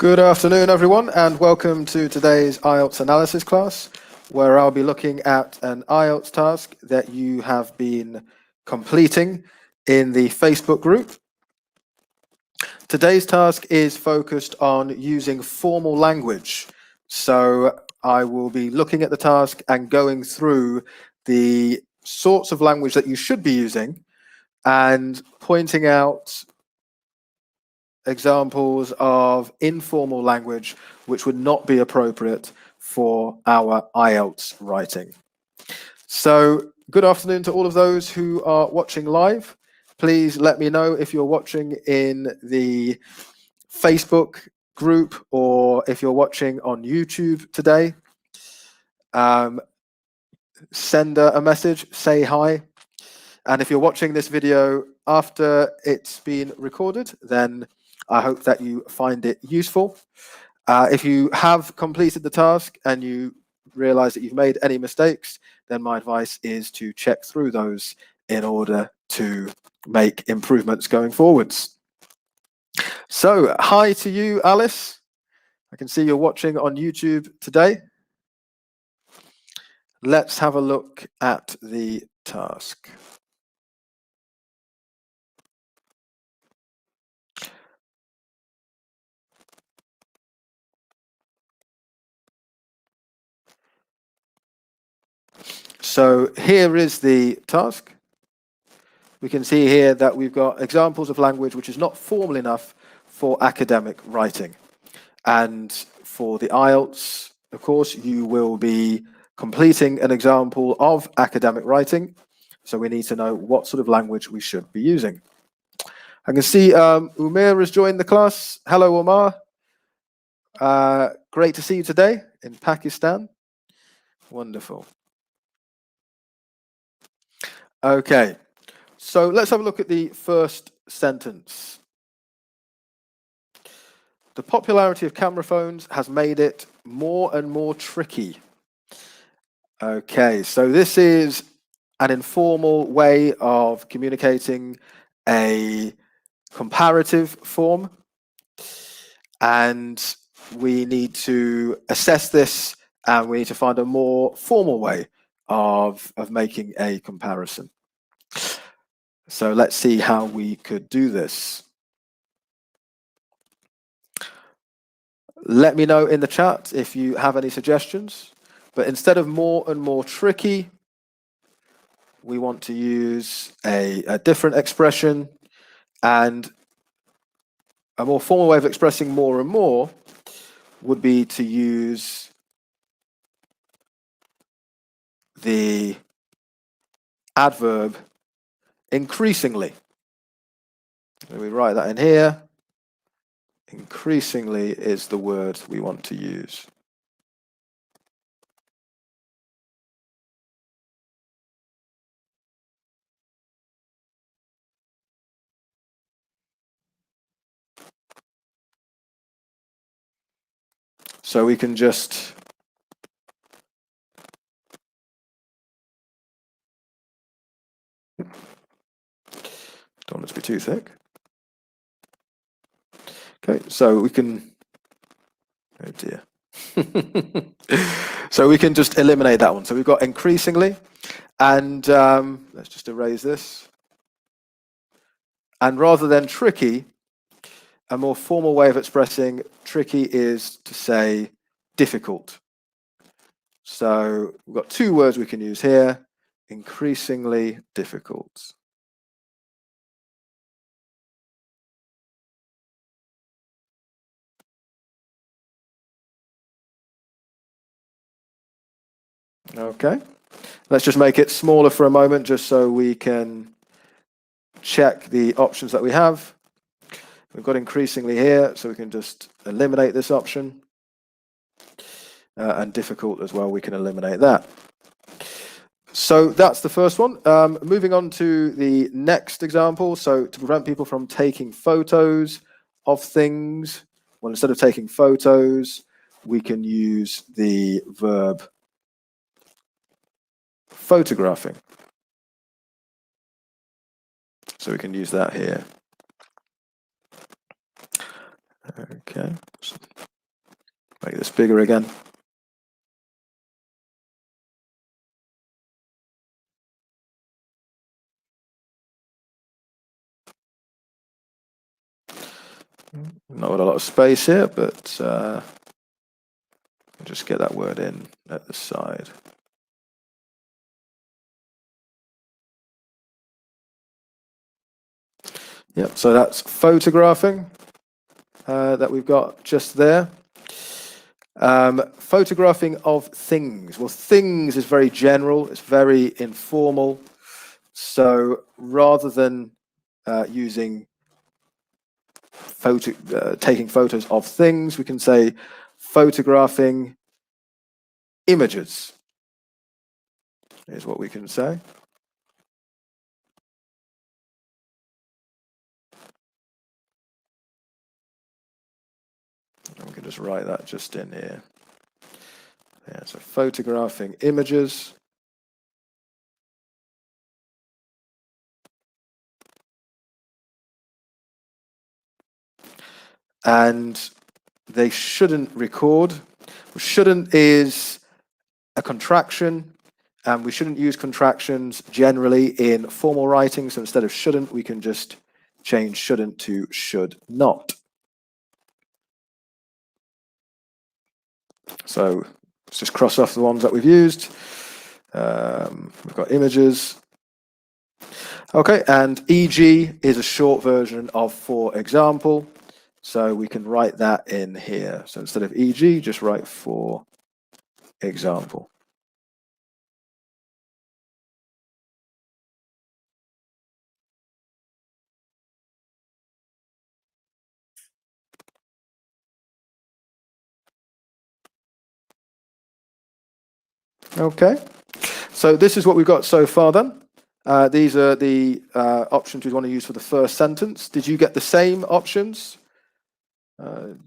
Good afternoon, everyone, and welcome to today's IELTS analysis class, where I'll be looking at an IELTS task that you have been completing in the Facebook group. Today's task is focused on using formal language. So I will be looking at the task and going through the sorts of language that you should be using and pointing out examples of informal language which would not be appropriate for our IELTS writing. So good afternoon to all of those who are watching live. Please let me know if you're watching in the Facebook group or if you're watching on YouTube today. Send a message, say hi. And if you're watching this video after it's been recorded, then I hope that you find it useful. If you have completed the task and you realize that you've made any mistakes, then my advice is to check through those in order to make improvements going forwards. So, hi to you, Alice. I can see you're watching on YouTube today. Let's have a look at the task. So here is the task. We can see here that we've got examples of language which is not formal enough for academic writing. And for the IELTS, of course, you will be completing an example of academic writing. So we need to know what sort of language we should be using. I can see Umair has joined the class. Hello, Omar. Great to see you today in Pakistan. Wonderful. Okay, so let's have a look at the first sentence. The popularity of camera phones has made it more and more tricky. Okay, so this is an informal way of communicating a comparative form, and we need to assess this, and we need to find a more formal way of making a comparison. So let's see how we could do this. Let me know in the chat if you have any suggestions, but instead of more and more tricky, we want to use a different expression, and a more formal way of expressing more and more would be to use the adverb increasingly. So we write that in here. Increasingly is the word we want to use. So we can just don't want it to be too thick. Okay, so we can, oh dear. So we can just eliminate that one. So we've got increasingly, and let's just erase this. And rather than tricky, a more formal way of expressing tricky is to say difficult. So we've got two words we can use here, increasingly difficult. Okay, let's just make it smaller for a moment just so we can check the options that we have. We've got increasingly here, so we can just eliminate this option. And difficult as well, we can eliminate that. So that's the first one. Moving on to the next example. So to prevent people from taking photos of things, well, instead of taking photos, we can use the verb photographing. So we can use that here. Okay, this bigger again. Not a lot of space here, but just get that word in at the side. Yep, so that's photographing that we've got just there. Photographing of things. Well, things is very general, it's very informal. So rather than using taking photos of things, we can say photographing images is what we can say. And we can just write that just in here. Yeah, so photographing images. And they shouldn't record. Shouldn't is a contraction, and we shouldn't use contractions generally in formal writing. So instead of shouldn't, we can just change shouldn't to should not. So let's just cross off the ones that we've used. We've got images. Okay, and e.g. is a short version of for example. So we can write that in here. So instead of e.g., just write for example. Okay, so this is what we've got so far then. These are the options we want to use for the first sentence. Did you get the same options?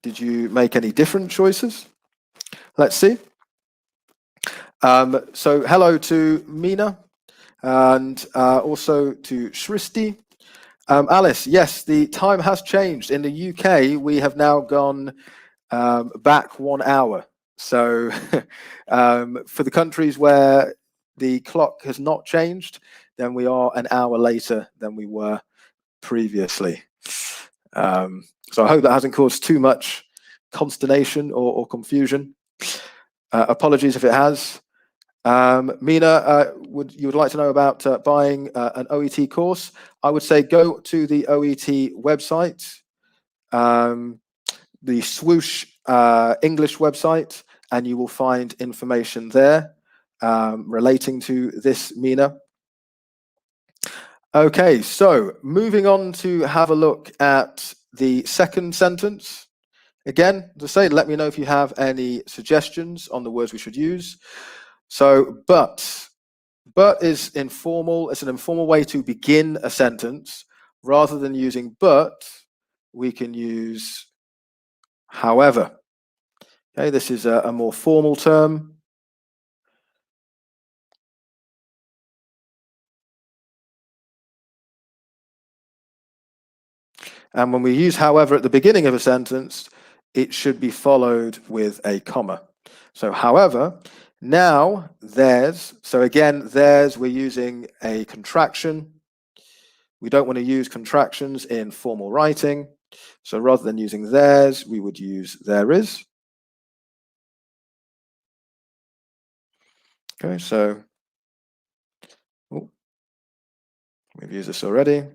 Did you make any different choices? Let's see. So hello to Mina and also to Shristi. Alice, yes, the time has changed. In the UK, we have now gone back 1 hour. So for the countries where the clock has not changed, then we are an hour later than we were previously. So I hope that hasn't caused too much consternation or confusion. Apologies if it has. Mina, you would like to know about buying an OET course? I would say go to the OET website, the Swoosh English website, and you will find information there relating to this, Mina. Okay, so moving on to have a look at the second sentence. Again, as I say, let me know if you have any suggestions on the words we should use. So, but is informal. It's an informal way to begin a sentence. Rather than using but, we can use however. Okay, this is a more formal term. And when we use however at the beginning of a sentence, it should be followed with a comma. So however, now there's, so again, there's, we're using a contraction. We don't want to use contractions in formal writing. So rather than using there's, we would use there is. Okay, so we've used this already.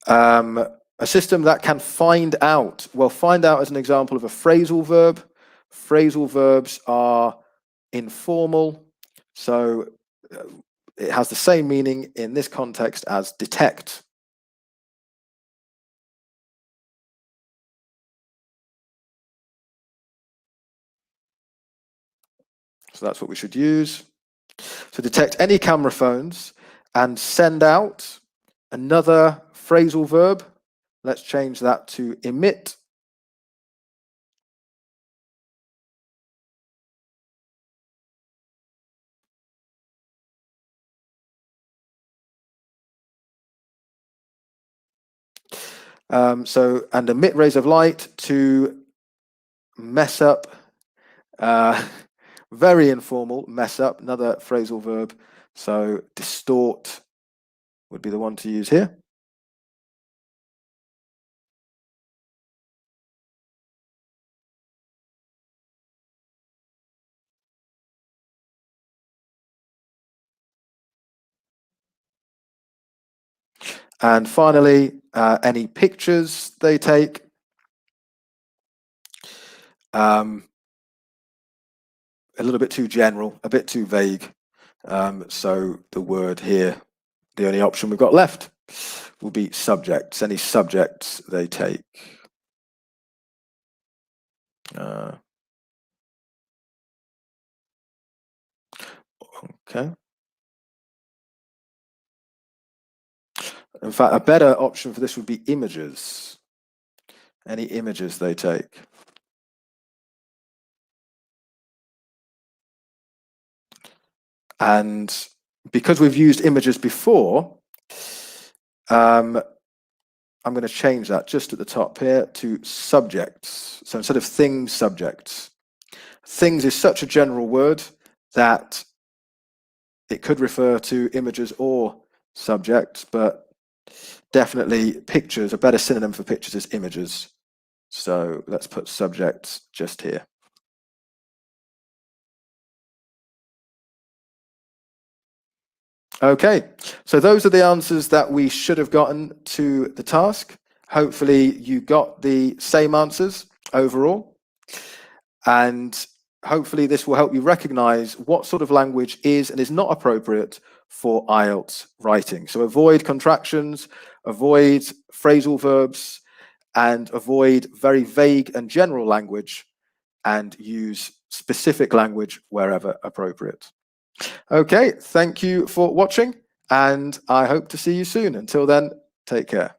A system that can find out. Well, find out is an example of a phrasal verb. Phrasal verbs are informal, so it has the same meaning in this context as detect. So that's what we should use. So detect any camera phones and send out another phrasal verb. Let's change that to emit. And emit rays of light to mess up, very informal, mess up, another phrasal verb. So distort would be the one to use here. And finally, any pictures they take. A little bit too general, a bit too vague. So the word here, the only option we've got left will be subjects, any subjects they take. Okay. In fact, a better option for this would be images. Any images they take. And because we've used images before, I'm going to change that just at the top here to subjects. So instead of things, subjects. Things is such a general word that it could refer to images or subjects, but definitely pictures, a better synonym for pictures is images. So let's put subjects just here. Okay, so those are the answers that we should have gotten to the task. Hopefully you got the same answers overall. And hopefully this will help you recognize what sort of language is and is not appropriate for IELTS writing. So avoid contractions, avoid phrasal verbs, and avoid very vague and general language, and use specific language wherever appropriate. Okay, thank you for watching, and I hope to see you soon. Until then, take care.